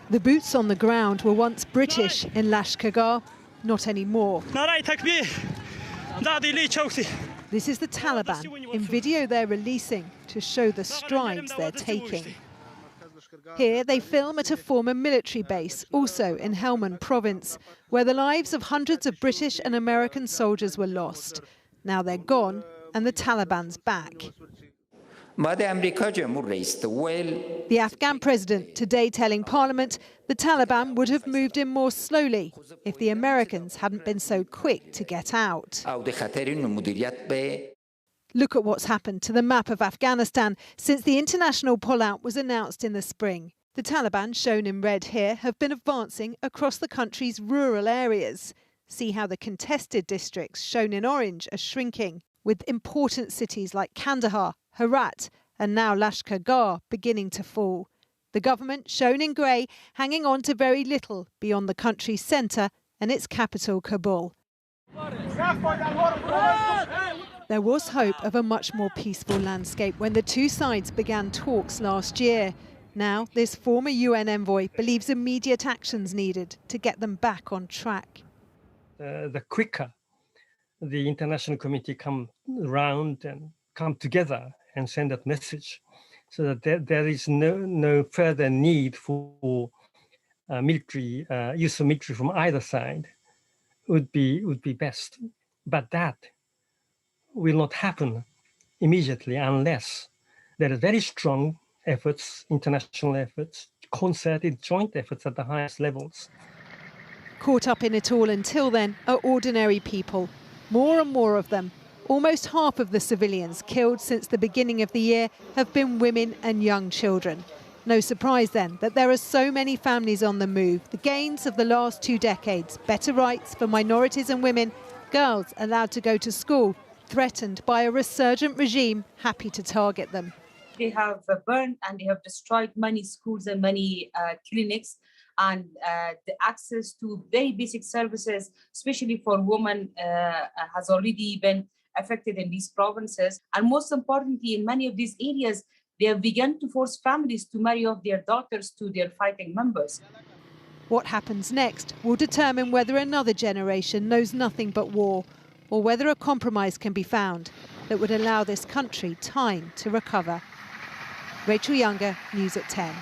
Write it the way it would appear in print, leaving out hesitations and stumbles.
The boots on the ground were once British in Lashkar Gah, not anymore. This is the Taliban in video they're releasing to show the strides they're taking. Here they film at a former military base, also in Helmand Province, where the lives of hundreds of British and American soldiers were lost. Now they're gone and the Taliban's back. The Afghan president today telling Parliament the Taliban would have moved in more slowly if the Americans hadn't been so quick to get out. Look at what's happened to the map of Afghanistan since the international pullout was announced in the spring. The Taliban, shown in red here, have been advancing across the country's rural areas. See how the contested districts, shown in orange, are shrinking, with important cities like Kandahar, Herat and now Lashkar Gah beginning to fall. The government, shown in grey, hanging on to very little beyond the country's centre and its capital, Kabul. There was hope of a much more peaceful landscape when the two sides began talks last year. Now, this former UN envoy believes immediate action's needed to get them back on track. The quicker the international community come round and come together and send that message, so that there is no further need for military use of military from either side, would be best. But that will not happen immediately unless there are very strong efforts, international efforts, concerted joint efforts at the highest levels. Caught up in it all until then are ordinary people, more and more of them. Almost half of the civilians killed since the beginning of the year have been women and young children. No surprise then that there are so many families on the move. The gains of the last 2 decades, better rights for minorities and women, girls allowed to go to school, threatened by a resurgent regime happy to target them. They have burned and they have destroyed many schools and many clinics, and the access to very basic services, especially for women, has already been affected in these provinces. And most importantly, in many of these areas, they have begun to force families to marry off their daughters to their fighting members. What happens next will determine whether another generation knows nothing but war, or whether a compromise can be found that would allow this country time to recover. Rachel Younger, News at 10.